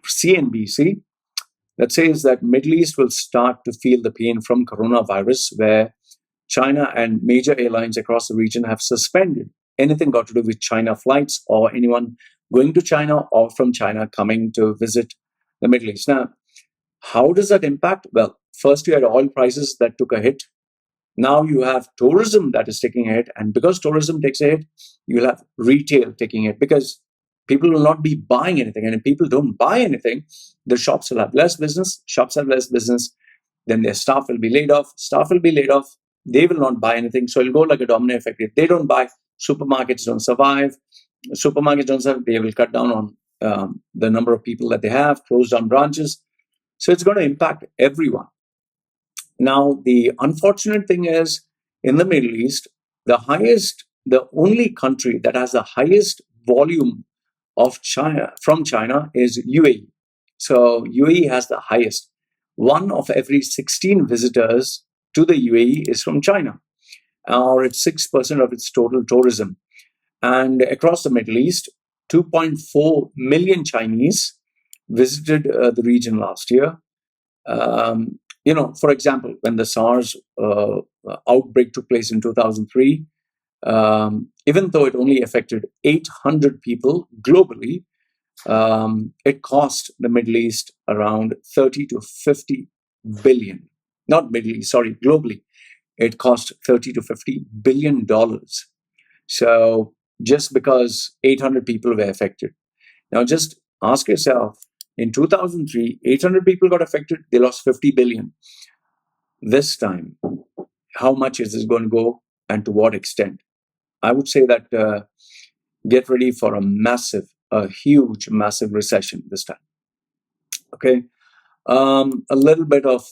CNBC that says that Middle East will start to feel the pain from coronavirus, where China and major airlines across the region have suspended anything got to do with China flights or anyone going to China or from China coming to visit the Middle East. Now, how does that impact? Well, first you had oil prices that took a hit. Now you have tourism that is taking a hit. And because tourism takes a hit, you'll have retail taking it because people will not be buying anything. And if people don't buy anything, the shops will have less business. Shops have less business. Then their staff will be laid off. Staff will be laid off. They will not buy anything. So it'll go like a domino effect. If they don't buy, supermarkets don't survive. Supermarkets don't survive. They will cut down on the number of people that they have, close down branches. So it's going to impact everyone. Now, the unfortunate thing is in the Middle East, the only country that has the highest volume of China from China is UAE. So UAE has the highest. One of every 16 visitors to the UAE is from China, or it's 6% of its total tourism. And across the Middle East, 2.4 million Chinese visited the region last year. For example, when the SARS outbreak took place in 2003, even though it only affected 800 people globally, it cost the Middle East around 30 to 50 billion. Not Middle East, sorry, globally. It cost 30 to 50 billion dollars. So just because 800 people were affected. Now just ask yourself, in 2003, 800 people got affected, they lost 50 billion. This time, how much is this going to go and to what extent? I would say that get ready for a huge, massive recession this time. Okay. A little bit of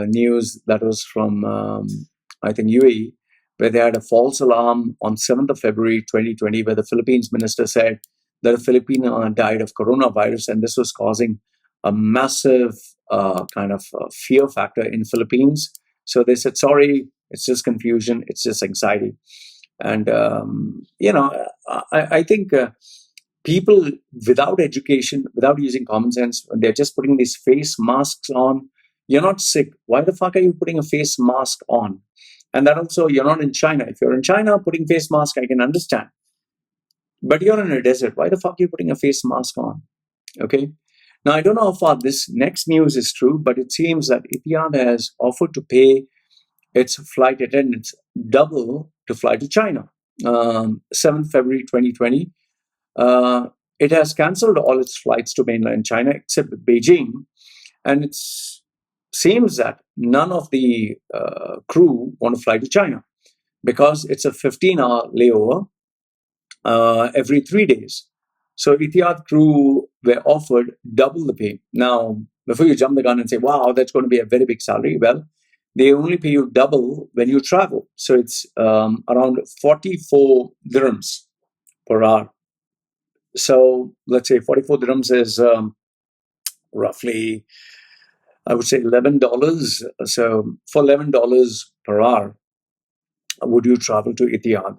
news that was from, I think, UAE, where they had a false alarm on 7th of February 2020, where the Philippines minister said that a Filipino died of coronavirus, and this was causing a massive fear factor in Philippines. So they said, sorry, it's just confusion, it's just anxiety. And, I think people without education, without using common sense, when they're just putting these face masks on, you're not sick. Why the fuck are you putting a face mask on? And that also, you're not in China. If you're in China, putting face mask, I can understand. But you're in a desert. Why the fuck are you putting a face mask on? Okay. Now, I don't know how far this next news is true, but it seems that Etihad has offered to pay its flight attendants double to fly to China. 7th February 2020. It has cancelled all its flights to mainland China except Beijing. And it seems that none of the crew want to fly to China because it's a 15-hour layover every 3 days. So Etihad crew were offered double the pay. Now, before you jump the gun and say, wow, that's going to be a very big salary, well, they only pay you double when you travel. So it's around 44 dirhams per hour. So let's say 44 dirhams is roughly, I would say $11. So for $11 per hour, would you travel to Etihad?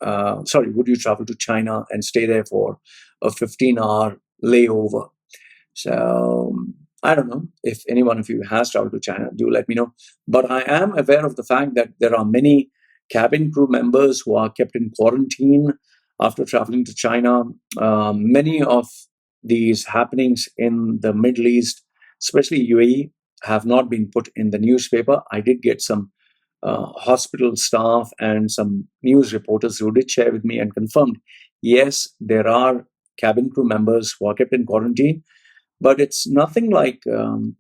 Would you travel to China and stay there for a 15-hour layover? So I don't know if any one of you has traveled to China, do let me know. But I am aware of the fact that there are many cabin crew members who are kept in quarantine after traveling to China. Many of these happenings in the Middle East, especially UAE, have not been put in the newspaper. I did get some hospital staff and some news reporters who did share with me and confirmed, yes, there are cabin crew members who are kept in quarantine, but it's nothing like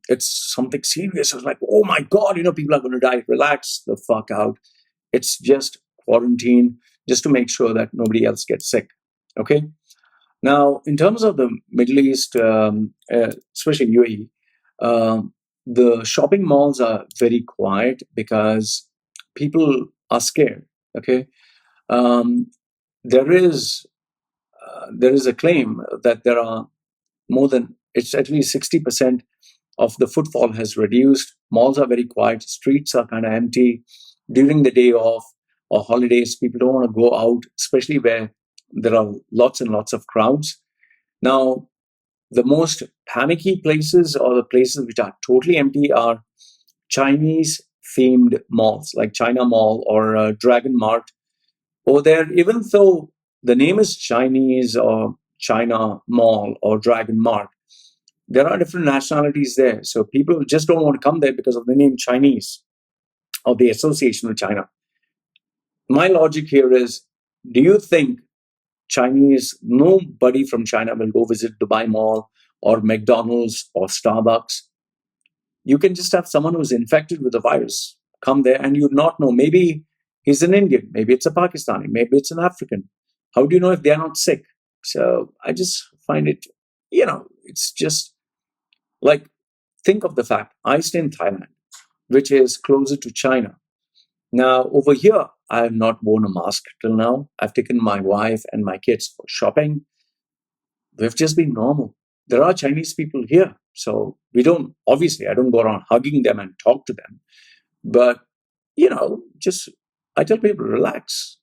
it's something serious. It's like, oh my God, people are going to die. Relax the fuck out. It's just quarantine, just to make sure that nobody else gets sick. Okay. Now, in terms of the Middle East, especially UAE, the shopping malls are very quiet because people are scared. Okay, there is a claim that there are it's at least 60% of the footfall has reduced. Malls are very quiet. Streets are kind of empty during the day off or holidays. People don't want to go out, especially where there are lots and lots of crowds. Now, the most panicky places or the places which are totally empty are Chinese themed malls like China Mall or Dragon Mart. Over there, even though the name is Chinese or China Mall or Dragon Mart, there are different nationalities there. So people just don't want to come there because of the name Chinese or the association with China. My logic here is, do you think nobody from China will go visit Dubai Mall or McDonald's or Starbucks? You can just have someone who's infected with the virus come there and you not know. Maybe he's an Indian, maybe it's a Pakistani, maybe it's an African. How do you know if they're not sick? So I just find it, it's just like, think of the fact I stay in Thailand, which is closer to China. Now, over here, I have not worn a mask till now. I've taken my wife and my kids for shopping. We've just been normal. There are Chinese people here. So obviously, I don't go around hugging them and talk to them. But, just I tell people, relax.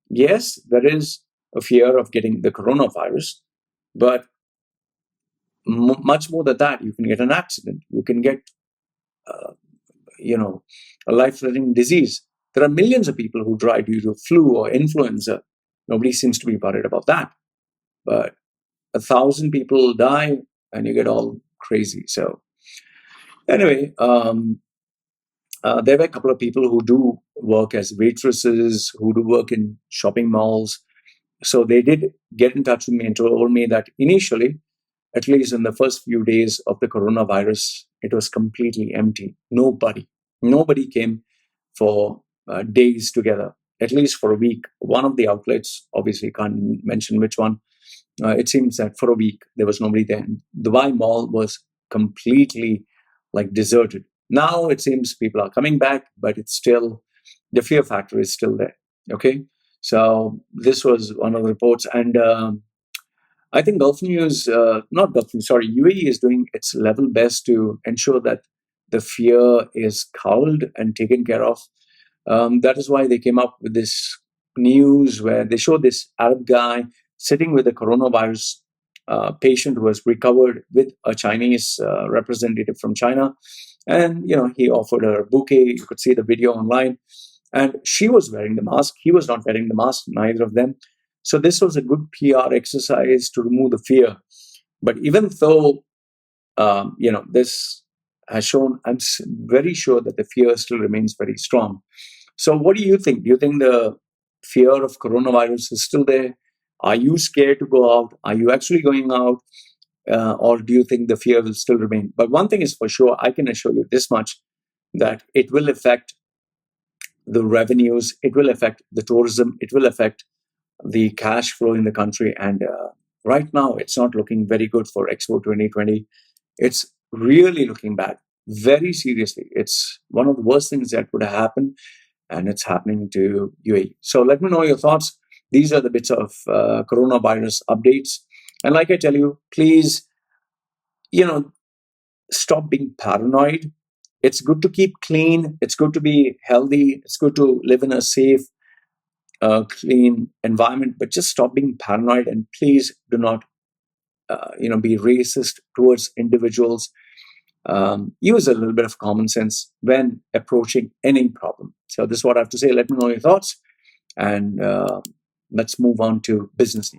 Yes, there is a fear of getting the coronavirus, but much more than that, you can get an accident. You can get, uh, a life-threatening disease. There are millions of people who die due to flu or influenza. Nobody seems to be worried about that. But 1,000 people die and you get all crazy. So anyway, there were a couple of people who do work as waitresses, who do work in shopping malls. So they did get in touch with me and told me that initially, at least in the first few days of the coronavirus, it was completely empty. Nobody came for days together, at least for a week. One of the outlets, obviously can't mention which one, it seems that for a week there was nobody there. Dubai Mall was completely like deserted. Now it seems people are coming back, but it's still, the fear factor is still there. Okay, so this was one of the reports, and I think Gulf News, not Gulf News, sorry, UAE is doing its level best to ensure that the fear is culled and taken care of. That is why they came up with this news where they showed this Arab guy sitting with a coronavirus patient who was recovered with a Chinese representative from China. And, he offered her a bouquet. You could see the video online. And she was wearing the mask. He was not wearing the mask, neither of them. So this was a good PR exercise to remove the fear. But even though, this has shown, very sure that the fear still remains very strong. So what do you think? Do you think the fear of coronavirus is still there? Are you scared to go out? Are you actually going out? Or do you think the fear will still remain? But one thing is for sure, I can assure you this much, that it will affect the revenues, it will affect the tourism, it will affect the cash flow in the country. And right now, it's not looking very good for Expo 2020. It's really looking bad, very seriously. It's one of the worst things that could happen, and it's happening to UAE. So let me know your thoughts. These are the bits of coronavirus updates. And like I tell you, please, stop being paranoid. It's good to keep clean. It's good to be healthy. It's good to live in a safe, clean environment. But just stop being paranoid, and please do not, be racist towards individuals. Use a little bit of common sense when approaching any problem. So this is what I have to say. Let me know your thoughts, and let's move on to business.